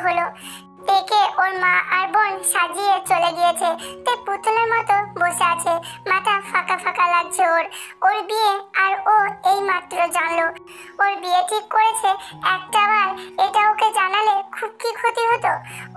হলো। দেখে ওর মা আর বোন সাজিয়ে চলে গিয়েছে, তে পুতুলের মতো বসে আছে, মাথা ফাঁকা ফাঁকা লাগছে ওর। ওর বিয়ে আর ও এই মাত্র জানলো। ওর বিয়ে ঠিক করেছে, একটা বার এটা ওকে জানালে খুব কি ক্ষতি হতো?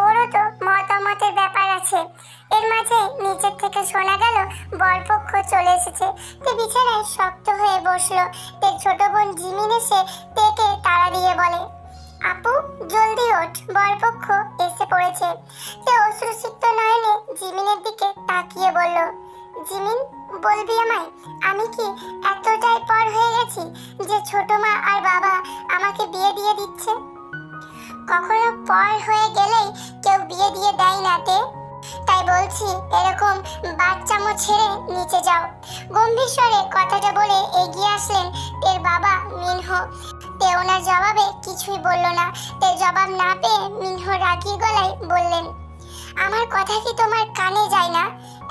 ওরও তো মতামতের ব্যাপার আছে। এর মাঝে নিচের থেকে শোনা গেল বরপক্ষ চলে এসেছে। তে বিছানায় শক্ত হয়ে বসলো। তে ছোট বোন জিমিন এসে তেকে তাড়া দিয়ে বলে, আপু জলদি ওঠ, বরপক্ষ এসে পড়েছে। তে অশ্রুসিক্ত নয়নে জিমিনের দিকে তাকিয়ে বলল, জিমিন বলবি আমায়, আমি কি এতটাই পর হয়ে গেছি যে ছোট মা আর বাবা আমাকে বিয়ে দিয়ে দিচ্ছে? কখনো পর হয়ে গেলেই কেউ বিয়ে দিয়ে দেয় না তে, তাই বলছি এরকম বাচ্চামো ছেড়ে নিচে যাও। গম্ভীর স্বরে কথাটা বলে এগিয়ে আসলেন তের বাবা মিনহো। তে ওনার জবাবে কিছুই বলল না। তে জবাব না পেয়ে মিনহো রাগী গলায় বললেন, আমার কথা কি তোমার কানে যায় না?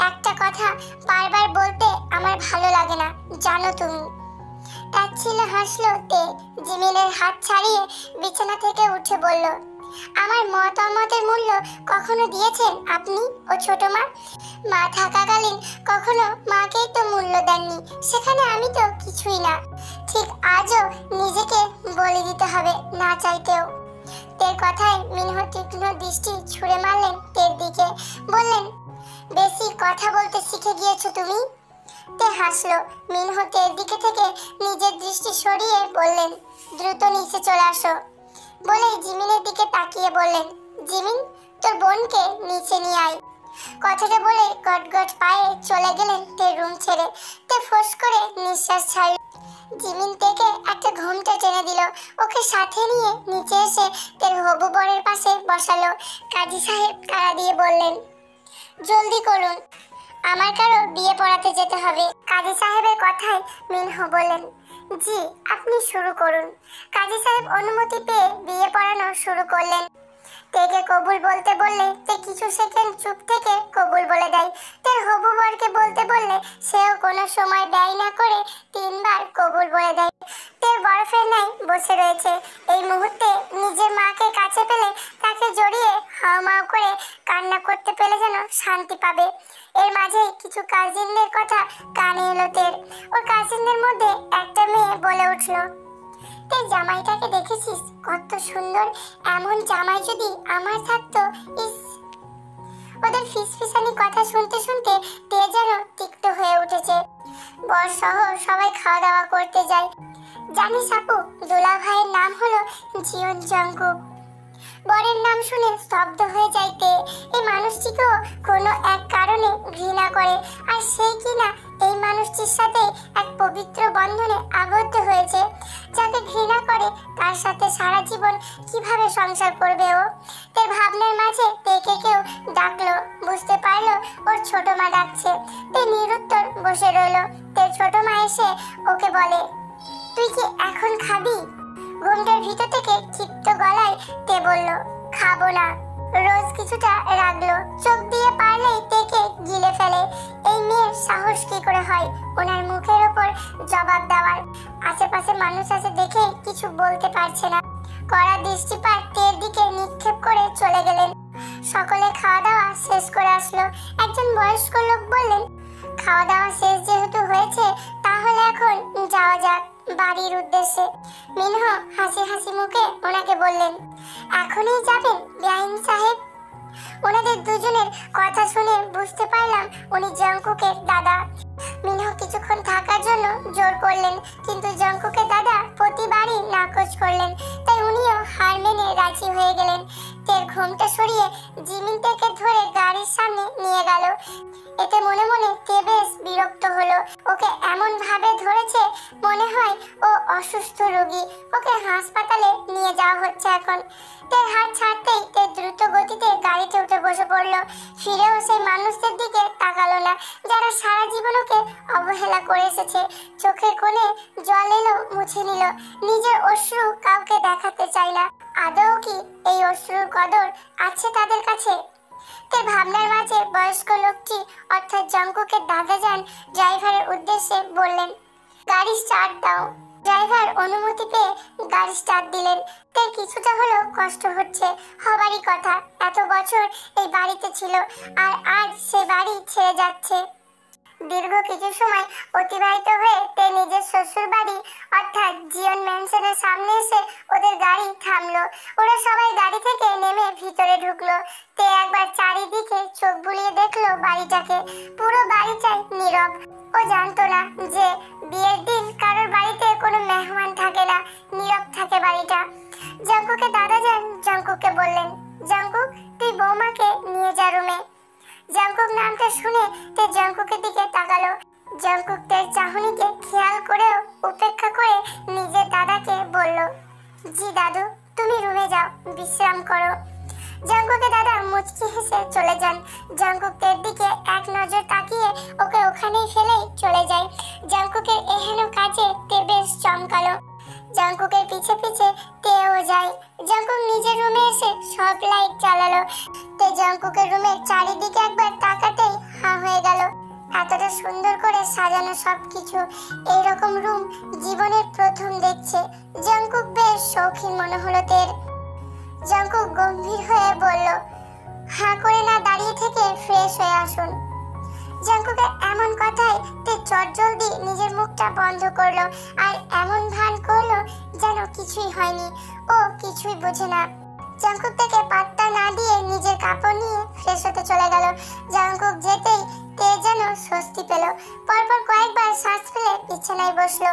একটা কথা বারবার বলতে আমার ভালো লাগে না, জানো তুমি। তাচ্ছিল্যে হাসলো তে। জিমিনের হাত ছাড়িয়ে বিছানা থেকে উঠে বলল, আমার মতামতের মূল্য কখনো দিয়েছেন আপনি ও ছোট মা? মা থাকাকালীন কখনো মাকেই তো মূল্য দেননি, সেখানে আমি তো কিছুই না। ঠিক আজও নিজেকে বলে দিতে হবে না চাইতেও। তের কথায় মিনহো তীক্ষ্ণ দৃষ্টি ছুঁড়ে মারলেন তের দিকে, বললেন, বেশি কথা বলতে শিখে গিয়েছো তুমি? তে হাসলো। মিনহো তের দিকে থেকে নিজের দৃষ্টি সরিয়ে বললেন, দ্রুত নিচে চলে আসো। বলে জিমিনের দিকে তাকিয়ে বললেন, জিমিন তোর বোনকে নিচে নিয়ে আয়। কথাটা বলে গটগট পায়ে চলে গেলেন তের রুম ছেড়ে। তে ফোঁস করে নিঃশ্বাস ছাড়ল। জিমিন থেকে একটা ঘোমটা টেনে দিল, ওকে সাথে নিয়ে নিচে এসে তের হবু বরের পাশে বসালো। কাজী সাহেব তাড়া দিয়ে বললেন, জলদি করুন, আমার কারো বিয়ে পড়াতে যেতে হবে। কাজী সাহেবের কথায় মিনহো বললেন, জি আপনি শুরু করুন। কাজী সাহেব অনুমতি পেয়ে বিয়ে পড়ানো শুরু করলেন। তেকে কবুল বলতে বললে তে কিছু সেকেন্ড চুপ থেকে কবুল বলে দেয়। তের হবু বরকে বলতে বললে সেও কোনো সময় ব্যয় না করে 3 বার কবুল বলে দেয়। তের বরফের ন্যায় বসে রয়েছে। এই মুহূর্তে নিজের মাকে কাছে পেলে তাকে জড়িয়ে হাউমাউ করে কান্না করতে পেলে যেন শান্তি পাবে। এর মাঝে কিছু কাজিনদের কথা কানে এলো তের। ওর কাজিনদের মধ্যে একটা মেয়ে বলে উঠল, তুই জামাইটাকে দেখেছিস কত সুন্দর, এমন জামাই যদি আমার থাকতো। ইস। ওদের ফিসফিসানি কথা শুনতে শুনতে তে যেন তিক্ত হয়ে উঠেছে। বর সহ সবাই খাওয়া দাওয়া করতে যায়। জানিস আপু, দুলা ভাইয়ের নাম হলো জিওন জঙ্কুক। বরের নাম শুনে স্তব্ধ হয়ে যাইতে এই মানুষটিকেও কোনো এক কারণে ঘৃণা করে, আর সেই কিনা এই মানুষটির সাথে এক পবিত্র বন্ধনে আবদ্ধ হয়েছে। যাকে ঘৃণা করে তার সাথে সারা জীবন কিভাবে সংসার করবে ও? তার ভাবনার মাঝে তেকে কেউ ডাকলো, বুঝতে পারলো ওর ছোট মা ডাকছে। তে নিরুত্তর বসে রইলো। তের ছোট মা এসে ওকে বলে, তুই কি এখন খাবি? ঘুমটার ভিতর থেকে ক্ষিপ্ত গলায় তে বলল, খাবো না। রোজ কিছুটা রাগলো, চোখ দিয়ে পারলেই তেকে গিলে ফেলে। এই মেয়ের সাহস কি করে হয় ওনার মুখের ওপর জবাব দেওয়ার? আশেপাশে মানুষ আছে দেখে কিছু বলতে পারছে না। কড়া দৃষ্টিপাত তের দিকে নিক্ষেপ করে চলে গেলেন। সকলে খাওয়া দাওয়া শেষ করে আসলো। একজন বয়স্ক লোক বললেন, খাওয়া দাওয়া শেষ যেহেতু হয়েছে তাহলে এখন যাওয়া যাক বাড়ির উদ্দেশ্যে। মিনহো হাসি হাসি মুখে ওনাকে বললেন, এখনই যাবেন বেআইন সাহেব? ওনাদের দুজনের কথা শুনে বুঝতে পারলাম উনি জঙ্কুকের দাদা। মিনহো কিছুক্ষণ থাকার জন্য জোর করলেন, কিন্তু জঙ্কুকের দাদা প্রতিবারই নাকচ করলেন। তাই উনিও হার মেনে রাজি হয়ে গেলেন। তের ঘোমটা সরিয়ে জিমিন তেকে ধরে গাড়ির সামনে নিয়ে গেল। এতে মনে মনে তে বেশ বিরক্ত হলো। ওকে এমন ভাবে ধরেছে মনে হয় ও অসুস্থ রোগী। ওকে হাসপাতালে নিয়ে যাওয়া হচ্ছে এখন। তের হাত ছাড়তেই তে দ্রুত গতিতে গাড়িতে উঠে বসে পড়লো। ফিরেও সেই মানুষদের দিকে তাকালো না যারা সারা জীবন ওকে অবহেলা করে এসেছে। চোখের কোণে জল এলো, মুছে নিল। নিজের অশ্রু কাউকে দেখাতে চায় না। আদৌ কি এই অশ্রুর কদর আছে তাদের কাছে? তের ভাবনার মাঝে বয়স্ক লোকটি অর্থাৎ জঙ্কুকের দাদা যান ড্রাইভারের উদ্দেশ্যে বললেন, গাড়ি স্টার্ট দাও। ড্রাইভার অনুমতি পেয়ে গাড়ি স্টার্ট দিলেন। তার কিছুটা হলেও কষ্ট হচ্ছে, হবারই কথা, এত বছর এই বাড়িতে ছিল আর আজ সে বাড়ি ছেড়ে যাচ্ছে। দীর্ঘ কিছু সময় অতিবাহিত হয়ে তে নিজের শ্বশুর বাড়ি অর্থাৎ জিয়ন ম্যানশনের সামনে এসে ওদের গাড়ি থামলো। ওরা সবাই গাড়ি থেকে নেমে ভিতরে ঢুকলো। তে একবার চারিদিকে চোখ বুলিয়ে দেখলো বাড়িটাকে। পুরো বাড়িটাই নীরব। ও জানতো না যে বিয়ের দিন কারোর বাড়িতে কোনো মেহমান থাকে না, নীরব থাকে বাড়িটা। জাঙ্কুকে দাদা যান জাঙ্কুকে বললেন, জাঙ্কুক তুই বৌমাকে নিয়ে যা রুমে। জাঙ্কুক নামটা শুনে তে জাঙ্কুকের দিকে তাকালো। জাঙ্কুক তার চাহনিকে খেয়াল করেও উপেক্ষা করে নিজের দাদাকে বলল, জি দাদু, তুমি রুমে যাও, বিশ্রাম করো। জাঙ্কুকের দাদা মুচকি হেসে চলে যান। জাঙ্কুক তের দিকে এক নজর তাকিয়ে ওকে ওখানেই ফেলেই চলে যায়। জাঙ্কুকের এহেন কাজে তে বেশ চমকালো। জাঙ্কুকের পিছে পিছে তেও যায়। জাঙ্কুক নিজের রুমে এসে সব লাইট জ্বালালো। তে জাঙ্কুকের রুমের চারিদিকে একবার তাকাতেই হা হয়ে গেল। এতটা সুন্দর করে সাজানো সবকিছু, এইরকম রুম জীবনের প্রথম দেখছে। জাঙ্কুক বেশ শৌখিন মনে হলো তের। জাঙ্কুক গম্ভীর হয়ে বলল, হাঁ করে না দাঁড়িয়ে থেকে ফ্রেশ হয়ে আসুন। জাঙ্কুকের এমন কথায় তে চটজলদি নিজের মুখটা বন্ধ করলো আর এমন ভান করলো যেন কিছুই হয়নি, ও কিছুই বোঝে না। জাঙ্কুক থেকে পাত্তা না দিয়ে নিজের কাপড় নিয়ে ফ্রেশ হতে চলে গেল। জাঙ্কুক যেতেই তে যেন স্বস্তি পেল। পরপর কয়েকবার শ্বাস ফেলে বিছানায় বসলো।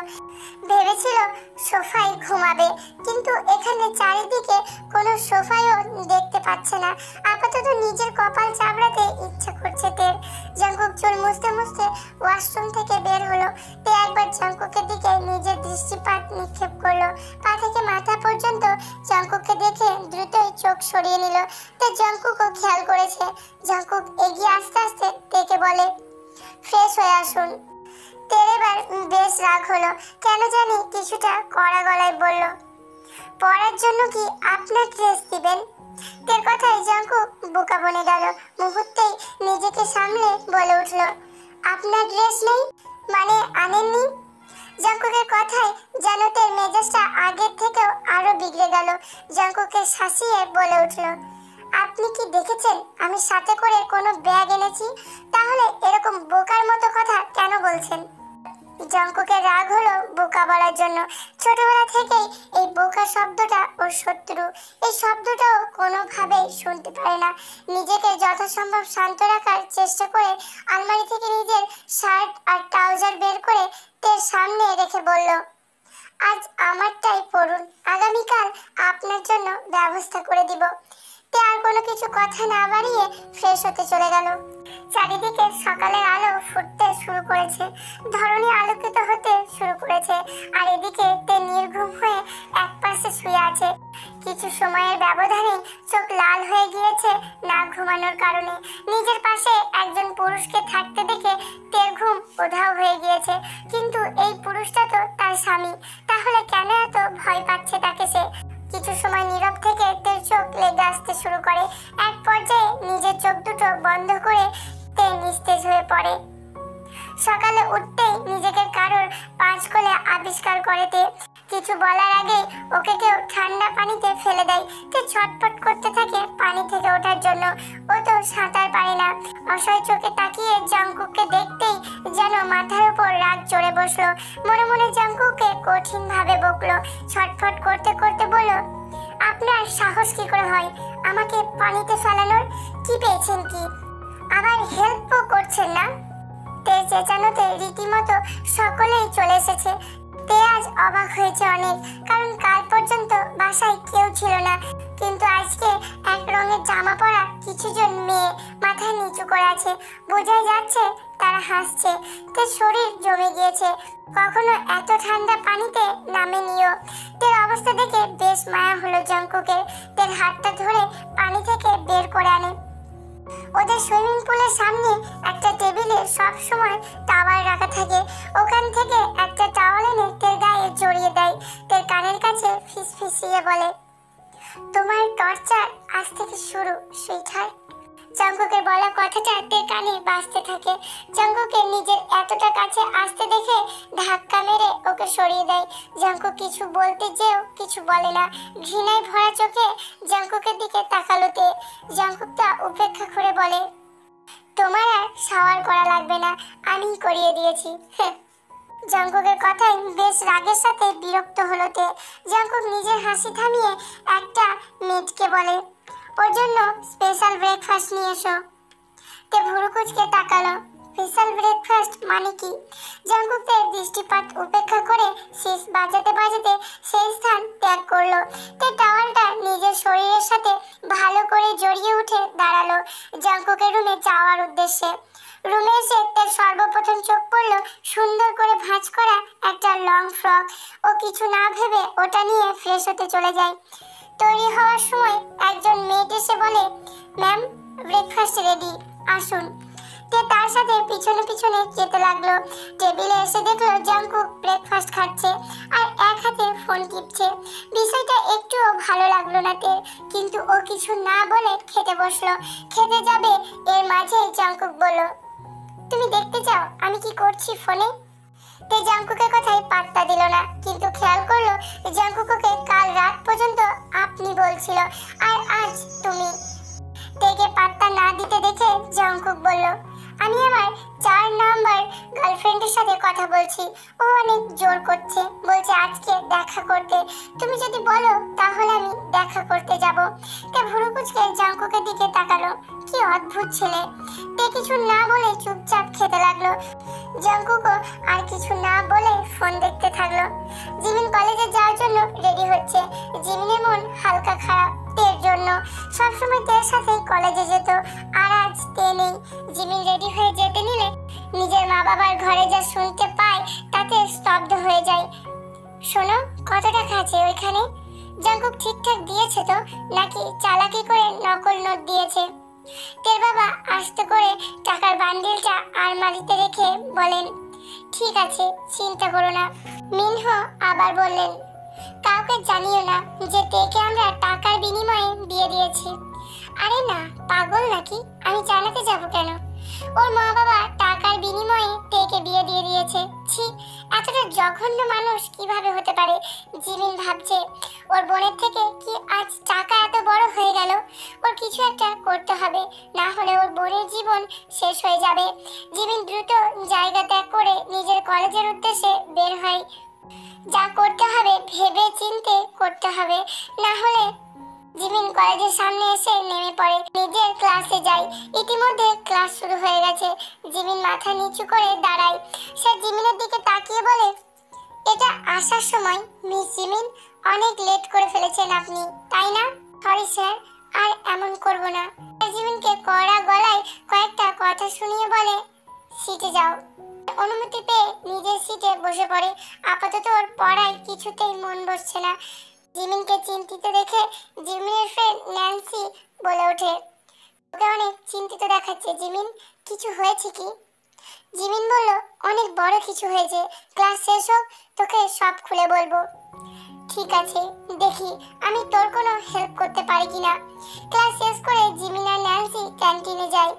ভেবেছিল সোফায় ঘুমাবে, কিন্তু এখানে চারিদিকে কোনো সোফায়ও দেখতে পাচ্ছে না। আপাতত নিজের কপাল চাপড়াতে ইচ্ছা করছে তের। জাঙ্কুক চুল মুছতে মুছতে ওয়াশরুম থেকে বের হলো। তে একবার জাঙ্কুকের দিকে নিজের দৃষ্টিপাত নিক্ষেপ করলো। পা থেকে মাথা পর্যন্ত জাঙ্কুককে দেখে দ্রুতই চোখ সরিয়ে নিল। তে জাঙ্কুকও খেয়াল করেছে। জাঙ্কুক এগিয়ে আস্তে আস্তে তেকে বলে, ফ্রেশ হয়ে আসুন। তের এবার বেশ রাগ হলো, কেন জানি কিছুটা কড়া গলায় বলল, পরার জন্য কি আপনার ড্রেস দিবেন? তের কথায় জাঙ্কুক বোকা বনে গেল। মুহূর্তেই নিজেকে সামলে বলে উঠল, আপনার ড্রেস নেই মানে আনেননি? জাঙ্কুকের কথায় যেন তের মেজাজটা আগের থেকেও আরো বিগড়ে গেল। জাঙ্কুকে শাসিয়ে বলে উঠল, আপনি কি দেখেছেন আমি সাথে করে কোনো ব্যাগ এনেছি? তাহলে এরকম বোকার মতো কথা কেন বলছেন? জাঙ্কুকের রাগ হলো বোকা বলার জন্য। ছোটবেলা থেকেই এই বোকা শব্দটা ওর শত্রু। এই শব্দটাও কোনোভাবেই শুনতে পারে না। নিজেকে যথাসম্ভব শান্ত রাখার চেষ্টা করে আলমারি থেকে নিজের শার্ট আর ট্রাউজার বের করে তের সামনে রেখে বলল, আজ আমারটাই পরুন, আগামীকাল আপনার জন্য ব্যবস্থা করে দিব। তে আর কোনো কিছু কথা না বাড়িয়ে ফ্রেশ হতে চলে গেল। চারিদিকে সকালের আলো ফুটতে শুরু করেছে, ধরনী আলোকিত হতে শুরু করেছে। আর এদিকে তে নির্ঘুম হয়ে এক পাশে শুয়ে আছে। কিছু সময়ের ব্যবধানে চোখ লাল হয়ে গিয়েছে না ঘুমানোর কারণে। নিজের পাশে একজন পুরুষকে থাকতে দেখে তের ঘুম উধাও হয়ে গিয়েছে। কিন্তু এই পুরুষটা তো তার স্বামী, তাহলে কেন এত ভয় পাচ্ছে তাকে সে? কিছু সময় নীরব থেকে তের চোখ লেগে আসতে শুরু করে। এক পর্যায়ে নিজের চোখ দুটো বন্ধ করে তে নিস্তেজ হয়ে পড়ে। সকালে উঠতেই নিজেকে কারোর পাঁচ কোলে আবিষ্কার করে তে। কিছু বলার আগে ওকে কেউ ঠান্ডা পানিতে ফেলে দেয়। তে ছটফট করতে থাকে পানি থেকে ওঠার জন্য। ও তো সাঁতার পারে না। অসহায় চোখে তাকিয়ে জাঙ্কুককে দেখতেই যেন মাথার উপর রাগ চড়ে বসলো। মনে মনে জাঙ্কুককে কঠিন ভাবে বকলো। ছটফট করতে করতে বলল, আপনার সাহস কি করে হয় আমাকে পানিতে ফেলানোর? কি পেয়েছেন কি? আবার হেল্পও করছেন না? তের চেঁচানোতে রীতিমতো সকলেই চলে এসেছে। তে আজ অবাক হয়েছে অনেক, কারণ কাল পর্যন্ত বাসায় কেউ ছিল না। কিন্তু আজকে এক রঙের জামা পরা কিছুজন মেয়ে মাথা নিচু করে আছে। বোঝাই যাচ্ছে তারা হাসছে। তের শরীর জমে গিয়েছে। কখনো এত ঠান্ডা পানিতে নামেনিও। তের অবস্থা দেখে বেশ মায়া হলো জাঙ্কুকের। তের হাতটা ধরে পানি থেকে বের করে আনে। ওদের সুইমিং পুলের সামনে একটা টেবিলে সব সময় টাওয়াল রাখা থাকে। ওখান থেকে একটা টাওয়াল এনে তের গায়ে জড়িয়ে দেয়। তের কানের কাছে ফিসফিসিয়ে বলে, তোমার টর্চার আজ থেকে শুরু সুইটহার্ট। জঙ্কুকের বলা কথাটা তের কানে বাজতে থাকে। জঙ্কুকে নিজের এতটা কাছে আসতে দেখে ধাক্কা মেরে ওকে সরিয়ে দেয়। জঙ্কুক কিছু বলতে যেও কিছু বলে না। ঘৃণায় ভরা চোখে জঙ্কুকের দিকে তাকালো তে। জঙ্কুকটা উপেক্ষা করে বলে, তোমার আর শাওয়ার করা লাগবে না, আমিই করিয়ে দিয়েছি। জঙ্কুকের কথায় বেশ রাগের সাথে বিরক্ত হলো তে। জঙ্কুক নিজের হাসি থামিয়ে একটা মেয়েটকে বলে, ওর জন্য স্পেশাল ব্রেকফাস্ট নিয়ে এসো। তে ভুরু কুঁচকে তাকালো। স্পেশাল ব্রেকফাস্ট মানে কি? জঙ্কুকের দৃষ্টিপাত উপেক্ষা করে শীষ বাজাতে বাজাতে সেই স্থান ত্যাগ করলো। তে টাওয়ালটা নিজের শরীরের সাথে ভালো করে জড়িয়ে উঠে দাঁড়ালো জঙ্কুকের রুমে যাওয়ার উদ্দেশ্যে। রুমে এসে তার সর্বপ্রথম চোখ পড়ল সুন্দর করে ভাঁজ করা একটা লং ফ্রক। ও কিছু না ভেবে ওটা নিয়ে ফ্রেশ হতে চলে যায়। তৈরি হওয়ার সময় একজন মেয়েট এসে বলে, ম্যাম ব্রেকফাস্ট রেডি, আসুন। তে তার সাথে পিছনে পিছনে যেতে লাগলো। টেবিলে এসে দেখলো জঙ্কুক ব্রেকফাস্ট খাচ্ছে আর এক হাতে ফোন টিপছে। বিষয়টা একটুও ভালো লাগলো না তে, কিন্তু ও কিছু না বলে খেতে বসলো। খেতে যাবে এর মাঝে জঙ্কুক বলল, তুমি দেখতে চাও আমি কি করছি ফোনে? তে জঙ্কুকের কথায় পাত্তা দিল না, কিন্তু খেয়াল করলো জঙ্কুক ওকে কাল রাত পর্যন্ত আপনি বলছিল আর আজ তুমি। তেকে পাত্তা না দিতে দেখে জঙ্কুক বলল, আমি আমার 4 নাম্বার গার্লফ্রেন্ডের সাথে কথা বলছি। ও অনেক জোর করছে, বলছে আজকে দেখা করতে। তুমি যদি বলো তাহলে আমি দেখা করতে যাব। তে ভুরু কুঁচকে জঙ্কুকের দিকে তাকালো। কি অদ্ভুত ছেলে। তে কিছু না বলে চুপচাপ খেতে লাগলো। জঙ্কুকও আর কিছু না বলে ফোন দেখতে থাকলো। জিমিন কলেজে যাওয়ার জন্য রেডি হচ্ছে। জিমিনের মন হালকা খারাপ তের জন্য। সবসময় তের সাথে কলেজে যেত, আর আজ তে নেই। জিমিন রেডি হয়ে যেতে নিলে নিজের মা বাবার ঘরে যা শুনতে পায় তাতে স্তব্ধ হয়ে যায়। শোনো, কত টাকা আছে ওইখানে? জঙ্কুক ঠিকঠাক দিয়েছে তো, নাকি চালাকি করে নকল নোট দিয়েছে? তের বাবা আস্তে করে টাকার বান্ডিলটা আলমারিতে রেখে বলেন, ঠিক আছে, চিন্তা করো না। মিনহো আবার বললেন, কাউকে জানিও না যে তেকে আমরা টাকার বিনিময়ে বিয়ে দিয়েছি। আরে না, পাগল নাকি? আমি জানাতে যাব কেন? ওর মা বাবা টাকার বিনিময়ে তেকে বিয়ে দিয়ে দিয়েছে। ছি, এতটা জঘন্য মানুষ কিভাবে হতে পারে? জিমিন ভাবছে, ওর বোনের থেকে কি আজ টাকা এত বড় হয়ে গেল? ওর কিছু একটা করতে হবে, না হলে ওর বোনের জীবন শেষ হয়ে যাবে। জিমিন দ্রুত জায়গা ত্যাগ করে নিজের কলেজের উদ্দেশ্যে বের হয়। যা করতে হবে ভেবে চিন্তে করতে হবে, না হলে। জিমিন কলেজের সামনে এসে নেমে পড়ে, নিজের ক্লাসে যায়। ইতিমধ্যে ক্লাস শুরু হয়ে গেছে। জিমিন মাথা নিচু করে দাঁড়ায়। সে জিমিনের দিকে তাকিয়ে বলে, এটা আসার সময় মিস জিমিন, অনেক লেট করে ফেলেছেন আপনি, তাই না? সরি স্যার, আর এমন করব না। জিমিনকে কড়া গলায় কয়েকটা কথা শুনিয়ে বলে, সিটে যাও। অনুমতি পেয়ে নিজের সিটে বসে পড়ে। আপাতত ওর পড়ায় কিছুতেই মন বসছে না। জিমিনকে চিন্তিত দেখে জিমিনের ফ্রেন্ড ন্যান্সি বলে ওঠে, ওকে অনেক চিন্তিত দেখাচ্ছে। জিমিন, কিছু হয়েছে কি? জিমিন বলল, অনেক বড় কিছু হয়েছে। ক্লাস শেষ হোক, তোকে সব খুলে বলবো। ঠিক আছে, দেখি আমি তোর কোনো হেল্প করতে পারি কিনা। ক্লাস শেষ করে জিমিন আর ন্যান্সি ক্যান্টিনে যায়।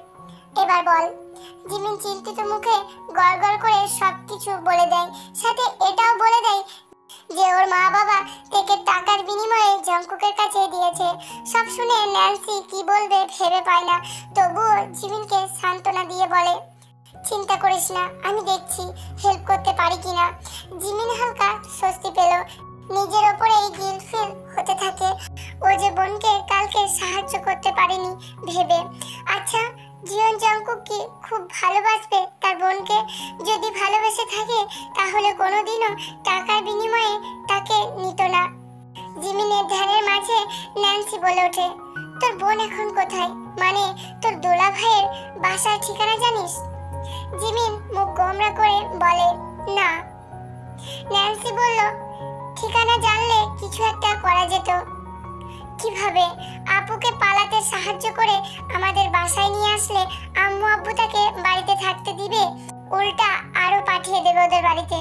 এবার বল। জিমিন চিন্তিত মুখে গড়গড় করে সবকিছু বলে দেয়, সাথে এটাও বলে দেয় যে ওর মা বাবা থেকে টাকার বিনিময়ে জঙ্কুকের কাছে দিয়েছে। সব শুনে ন্যান্সি কি বলবে ভেবে পায় না, তবুও জিমিনকে সান্ত্বনা দিয়ে বলে, চিন্তা করিস না, আমি দেখছি হেল্প করতে পারি কিনা। জিমিন হালকা স্বস্তি পেল। নিজের ওপরেই গিল্ট ফিল হতে থাকে, ও যে বোনকে কালকে সাহায্য করতে পারেনি ভেবে। আচ্ছা, জিয়ন জঙ্কুক কি খুব ভালোবাসবে তার বোনকে? যদি ভালোবেসে থাকে তাহলে কোনোদিনও টাকার বিনিময়ে তাকে নিত না। জিমিনের ধ্যানের মাঝে ন্যান্সি বলে ওঠে, তোর বোন এখন কোথায়? মানে তোর দোলা ভাইয়ের বাসার ঠিকানা জানিস? জিমিন মুখ গোমরা করে বলে, না। ন্যান্সি বলল, ঠিকানা জানলে কিছু একটা করা যেত। কিভাবে? আপুকে পালাতে সাহায্য করে আমাদের বাসায় নিয়ে আসলে আম্মু আব্বু তাকে বাড়িতে থাকতে দিবে, উল্টা আরো পাঠিয়ে দেবে ওদের বাড়িতে।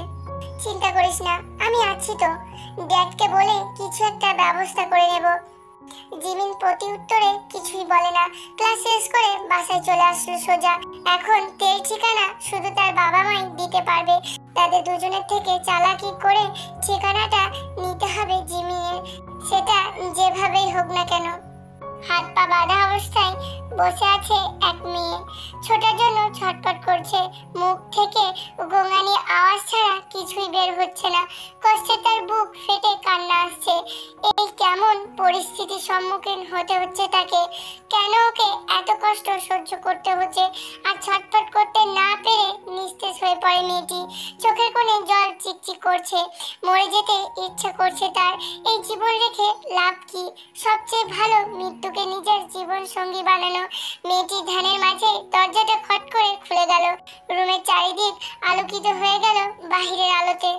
চিন্তা করিস না, আমি আছি তো। ড্যাডকে বলে কিছু একটা ব্যবস্থা করে নেব। জিমিন প্রতি উত্তরে কিছুই বলে না। ক্লাস শেষ করে বাসায় চলে আসলো সোজা। এখন তেল ঠিকানা শুধু তার বাবা মাই দিতে পারবে। তাদের দুজনের থেকে চালাকি করে ঠিকানাটা নিতে হবে জিমিনের, সেটা যেভাবেই হোক না কেন। হাত পা বাঁধা অবস্থায় বসে আছে এক মেয়ে, ছোটার জন্য ছটফট করছে। মুখ থেকে গোঙানি আওয়াজ ছাড়া কিছুই বের হচ্ছে না। কষ্টে তার বুক ফেটে কান্না আসছে। এই কেমন পরিস্থিতির সম্মুখীন হতে হচ্ছে তাকে? কেন ওকে এত কষ্ট সহ্য করতে হচ্ছে? আর ছটফট করতে না পেরে নিস্তেজ হয়ে পড়ে মেয়েটি। চোখের কোণে জল চিকচিক করছে। মরে যেতে ইচ্ছা করছে তার। এই জীবন রেখে লাভ কি? সবচেয়ে ভালো মৃত্যুকে নিজের জীবন সঙ্গী বানানো। মেয়েটি ধ্যানের মাঝে দরজাটা খট করে খুলে গেল। রুমের চারিদিক আলোকিত হয়ে গেল বাহিরের আলোতে।